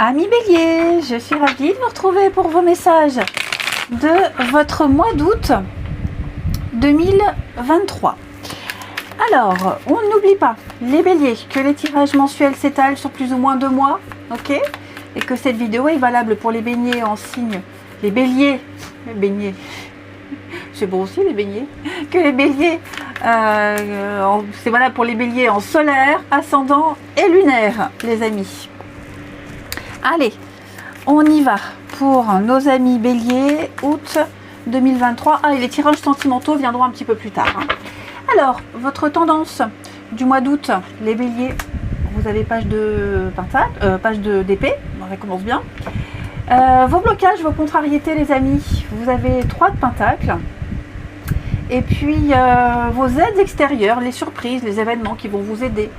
Amis Bélier, je suis ravie de vous retrouver pour vos messages de votre mois d'août 2023. Alors, on n'oublie pas, les Béliers, que les tirages mensuels s'étalent sur plus ou moins 2 mois, ok? Et que cette vidéo est valable pour les Béliers en signe, les Béliers, c'est bon aussi les Béliers, que les Béliers, c'est valable pour les Béliers en solaire, ascendant et lunaire, les amis. Allez, on y va pour nos amis Bélier, août 2023. Ah, et les tirages sentimentaux viendront un petit peu plus tard. Alors, votre tendance du mois d'août, les Béliers, vous avez page de pentacle, page d'épée, ça commence bien. Vos blocages, vos contrariétés, les amis, vous avez 3 de pentacles. Et puis, vos aides extérieures, les surprises, les événements qui vont vous aider.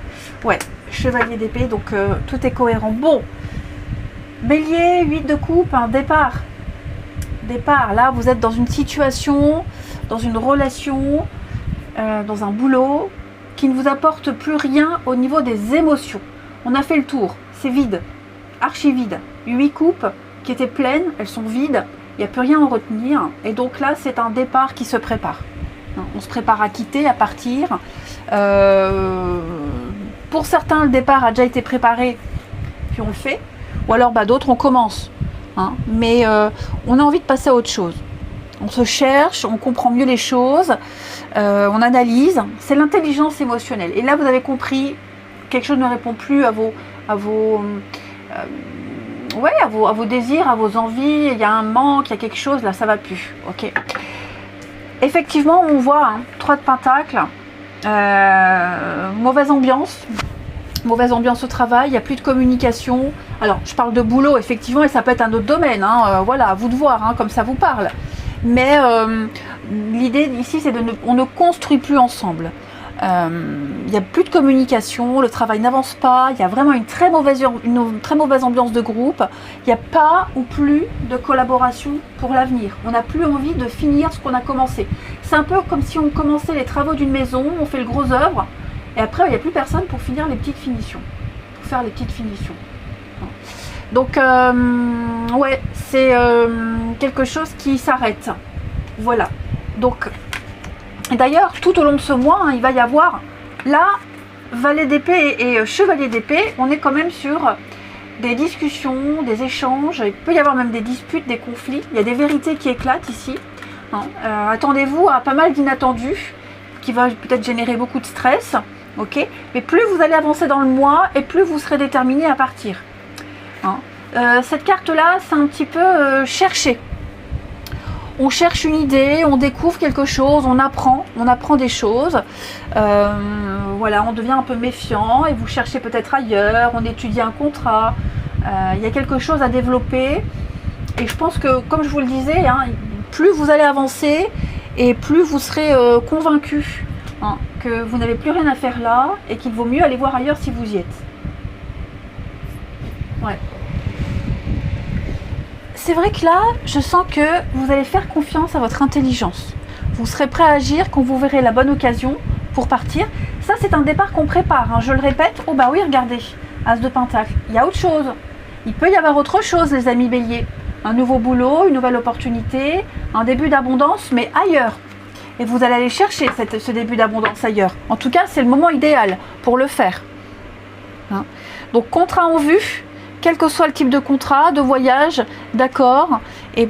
Ouais, chevalier d'épée, donc tout est cohérent. Bon, Bélier, 8 de coupe, un départ. Départ, là, vous êtes dans une situation, dans une relation, dans un boulot, qui ne vous apporte plus rien au niveau des émotions. On a fait le tour, c'est vide, archi vide. 8 coupes qui étaient pleines, elles sont vides, il n'y a plus rien à en retenir. Et donc là, c'est un départ qui se prépare. On se prépare à quitter, à partir. Pour certains, le départ a déjà été préparé, puis on le fait. Ou alors d'autres, on commence. Mais on a envie de passer à autre chose. On se cherche, on comprend mieux les choses, on analyse. C'est l'intelligence émotionnelle. Et là, vous avez compris, quelque chose ne répond plus à vos désirs, à vos envies. Il y a un manque, il y a quelque chose, là, ça va plus. Ok. Effectivement, on voit 3 de pentacles, mauvaise ambiance au travail, il n'y a plus de communication. Alors, je parle de boulot, effectivement, et ça peut être un autre domaine, voilà, à vous de voir, comme ça vous parle. Mais l'idée ici, c'est on ne construit plus ensemble. Il n'y a plus de communication, le travail n'avance pas, il y a vraiment une très mauvaise ambiance de groupe, il n'y a pas ou plus de collaboration pour l'avenir. On n'a plus envie de finir ce qu'on a commencé. C'est un peu comme si on commençait les travaux d'une maison, on fait le gros œuvre, et après il n'y a plus personne pour finir les petites finitions, pour faire les petites finitions. Donc ouais, c'est quelque chose qui s'arrête. Voilà. Donc d'ailleurs, tout au long de ce mois, il va y avoir là, valet d'épée et chevalier d'épée. On est quand même sur des discussions, des échanges. Il peut y avoir même des disputes, des conflits. Il y a des vérités qui éclatent ici. Attendez-vous à pas mal d'inattendus qui va peut-être générer beaucoup de stress. Ok. Mais plus vous allez avancer dans le mois et plus vous serez déterminé à partir. Cette carte-là, c'est un petit peu chercher. On cherche une idée, on découvre quelque chose, on apprend des choses. Voilà, on devient un peu méfiant et vous cherchez peut-être ailleurs, on étudie un contrat. Il y a quelque chose à développer. Et je pense que, comme je vous le disais, plus vous allez avancer et plus vous serez convaincu que vous n'avez plus rien à faire là et qu'il vaut mieux aller voir ailleurs si vous y êtes. Ouais. C'est vrai que là, je sens que vous allez faire confiance à votre intelligence. Vous serez prêt à agir quand vous verrez la bonne occasion pour partir. Ça, c'est un départ qu'on prépare. Je le répète. Oh bah oui, regardez, As de Pentacle. Il y a autre chose. Il peut y avoir autre chose, les amis Bélier. Un nouveau boulot, une nouvelle opportunité, un début d'abondance, mais ailleurs. Et vous allez aller chercher ce début d'abondance ailleurs. En tout cas, c'est le moment idéal pour le faire. Donc, contrat en vue. Quel que soit le type de contrat, de voyage, d'accord, et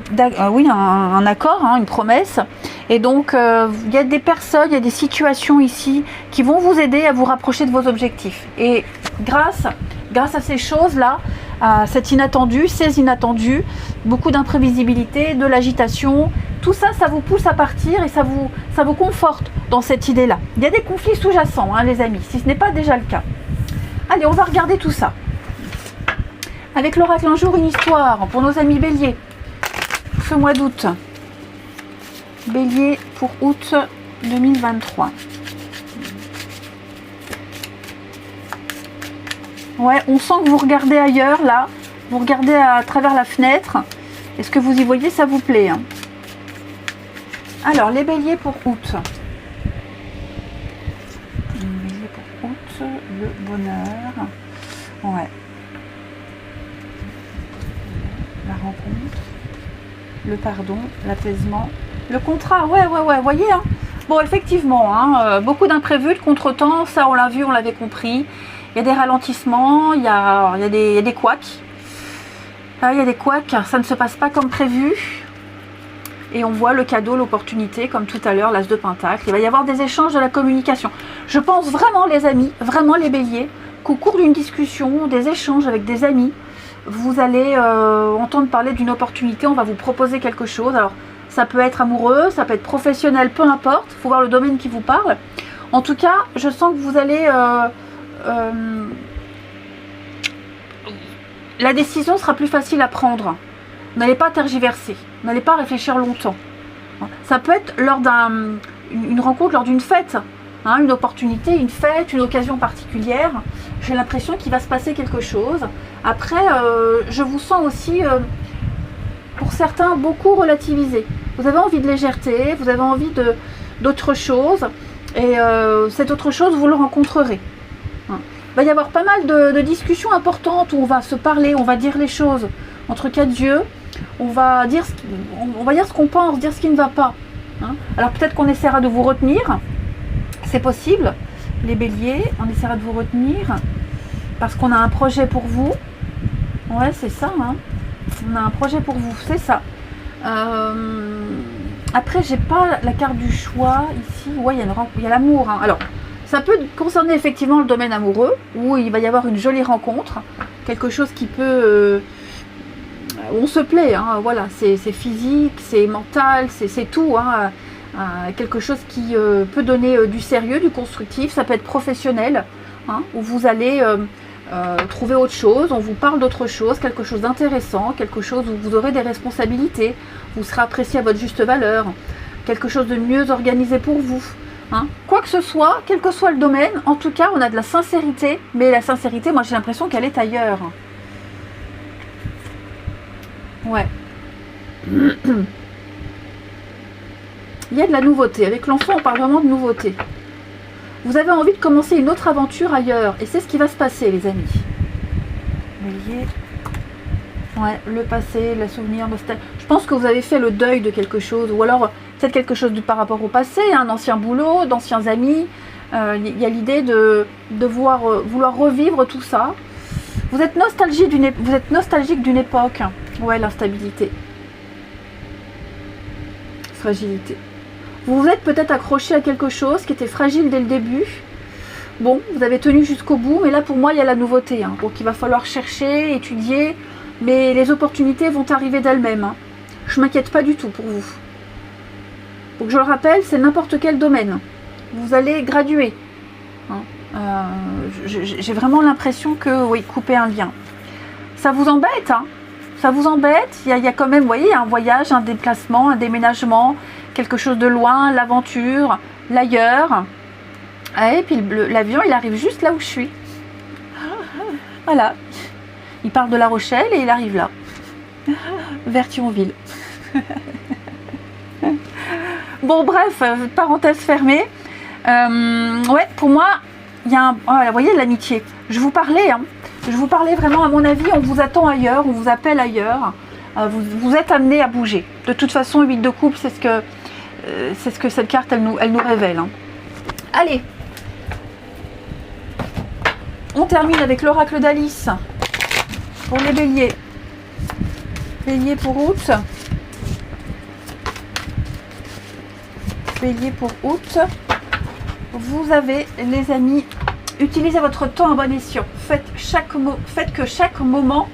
oui, un accord, une promesse. Et donc, il y a des personnes, il y a des situations ici qui vont vous aider à vous rapprocher de vos objectifs. Et grâce à ces choses-là, à cet inattendu, ces inattendus, beaucoup d'imprévisibilité, de l'agitation, tout ça, ça vous pousse à partir et ça vous conforte dans cette idée-là. Il y a des conflits sous-jacents, les amis, si ce n'est pas déjà le cas. Allez, on va regarder tout ça. Avec l'oracle un jour, une histoire pour nos amis Bélier. Ce mois d'août. Bélier pour août 2023. Ouais, on sent que vous regardez ailleurs, là. Vous regardez à travers la fenêtre. Et ce que vous y voyez, ça vous plaît. Alors, les Béliers pour août. Bélier pour août, le bonheur. Ouais. rencontre, le pardon, l'apaisement, le contrat. Ouais, voyez, hein. Bon, effectivement, hein, beaucoup d'imprévus, de contretemps, ça on l'a vu, on l'avait compris. Il y a des ralentissements, il y a des couacs. Il y a des couacs, ça ne se passe pas comme prévu. Et on voit le cadeau, l'opportunité, comme tout à l'heure, l'as de Pentacle. Il va y avoir des échanges de la communication. Je pense vraiment, les amis, vraiment les béliers, qu'au cours d'une discussion, des échanges avec des amis, vous allez entendre parler d'une opportunité, on va vous proposer quelque chose. Alors, ça peut être amoureux, ça peut être professionnel, peu importe. Il faut voir le domaine qui vous parle. En tout cas, je sens que vous allez... la décision sera plus facile à prendre. N'allez pas tergiverser, n'allez pas réfléchir longtemps. Ça peut être lors d'une rencontre, lors d'une fête, hein, une opportunité, une fête, une occasion particulière. J'ai l'impression qu'il va se passer quelque chose. Après, je vous sens aussi, pour certains, beaucoup relativisé. Vous avez envie de légèreté, vous avez envie d'autre chose, et cette autre chose, vous le rencontrerez. Il va y avoir pas mal de discussions importantes où on va se parler, on va dire les choses entre quatre yeux. On va dire ce qu'on pense, dire ce qui ne va pas. Hein. Alors peut-être qu'on essaiera de vous retenir. C'est possible. Les béliers, on essaiera de vous retenir. Parce qu'on a un projet pour vous. Ouais, c'est ça. Hein. On a un projet pour vous, c'est ça. Après, j'ai pas la carte du choix ici. Ouais, il y a l'amour. Hein. Alors, ça peut concerner effectivement le domaine amoureux, où il va y avoir une jolie rencontre. Quelque chose qui peut... on se plaît, hein, voilà, c'est physique, c'est mental, c'est tout, hein, quelque chose qui peut donner du sérieux, du constructif, ça peut être professionnel, hein, où vous allez trouver autre chose, on vous parle d'autre chose, quelque chose d'intéressant, quelque chose où vous aurez des responsabilités, vous serez apprécié à votre juste valeur, quelque chose de mieux organisé pour vous. Hein. Quoi que ce soit, quel que soit le domaine, en tout cas, on a de la sincérité, mais la sincérité, moi j'ai l'impression qu'elle est ailleurs. Ouais. Il y a de la nouveauté. Avec l'enfant, on parle vraiment de nouveauté. Vous avez envie de commencer une autre aventure ailleurs. Et c'est ce qui va se passer, les amis. Bélier. Ouais, le passé, le souvenir, nostalgie. Je pense que vous avez fait le deuil de quelque chose. Ou alors, peut-être quelque chose par rapport au passé. Un ancien boulot, d'anciens amis. Il y a l'idée de vouloir revivre tout ça. Vous êtes nostalgique d'une époque. Ouais, l'instabilité. Fragilité. Vous vous êtes peut-être accroché à quelque chose qui était fragile dès le début. Bon, vous avez tenu jusqu'au bout, mais là pour moi il y a la nouveauté. Hein. Donc il va falloir chercher, étudier, mais les opportunités vont arriver d'elles-mêmes. Hein. Je ne m'inquiète pas du tout pour vous. Donc je le rappelle, c'est n'importe quel domaine. Vous allez graduer. Hein. J'ai vraiment l'impression que, oui, couper un lien. Ça vous embête, hein? Ça vous embête, il y a quand même, vous voyez, un voyage, un déplacement, un déménagement, quelque chose de loin, l'aventure, l'ailleurs. Et puis l'avion, il arrive juste là où je suis. Voilà. Il part de La Rochelle et il arrive là. Vers Thionville. Bon, bref, parenthèse fermée. Ouais, pour moi, il y a voilà, vous voyez, l'amitié. Je vous parlais, hein. Je vous parlais vraiment, à mon avis, on vous attend ailleurs, on vous appelle ailleurs, vous êtes amené à bouger. De toute façon, 8 de couple, c'est ce que cette carte, elle nous révèle. Hein. Allez, on termine avec l'oracle d'Alice pour les béliers. Bélier pour août. Bélier pour août. Vous avez, les amis, utilisez votre temps à bon escient. Faites que chaque moment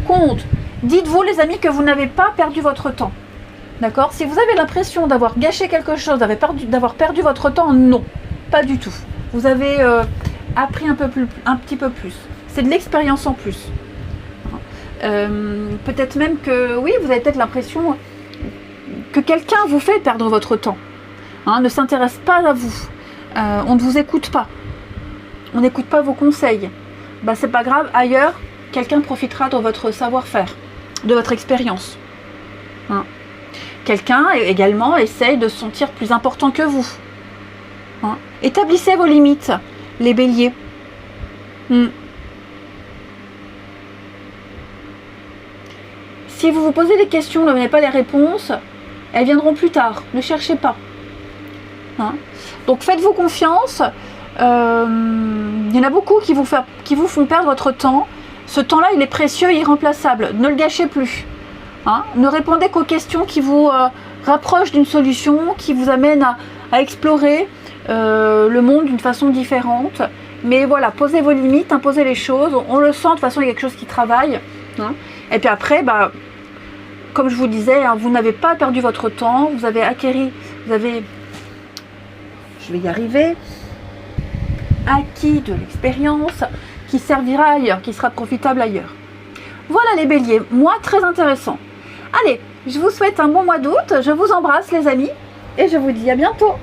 compte. Dites-vous, les amis, que vous n'avez pas perdu votre temps. D'accord? Si vous avez l'impression d'avoir gâché quelque chose, d'avoir perdu votre temps, non, pas du tout. Vous avez appris un petit peu plus. C'est de l'expérience en plus. Peut-être même que, oui, vous avez peut-être l'impression que quelqu'un vous fait perdre votre temps. Hein, ne s'intéresse pas à vous. On ne vous écoute pas. On n'écoute pas vos conseils. Bah, c'est pas grave, ailleurs, quelqu'un profitera de votre savoir-faire, de votre expérience. Hein. Quelqu'un également essaye de se sentir plus important que vous. Hein. Établissez vos limites, les béliers. Si vous vous posez des questions, ne donnez pas les réponses, elles viendront plus tard. Ne cherchez pas. Hein? Donc faites-vous confiance. Il y en a beaucoup qui vous font perdre votre temps. Ce temps-là, il est précieux, irremplaçable. Ne le gâchez plus. Hein? Ne répondez qu'aux questions qui vous rapprochent d'une solution, qui vous amènent à explorer le monde d'une façon différente. Mais voilà, posez vos limites, imposez les choses. On le sent, de toute façon, il y a quelque chose qui travaille. Hein? Et puis après, bah, comme je vous disais, hein, vous n'avez pas perdu votre temps. Vous avez je vais y arriver, acquis de l'expérience qui servira ailleurs, qui sera profitable ailleurs. Voilà les béliers, mois très intéressant. Allez, je vous souhaite un bon mois d'août, je vous embrasse les amis et je vous dis à bientôt.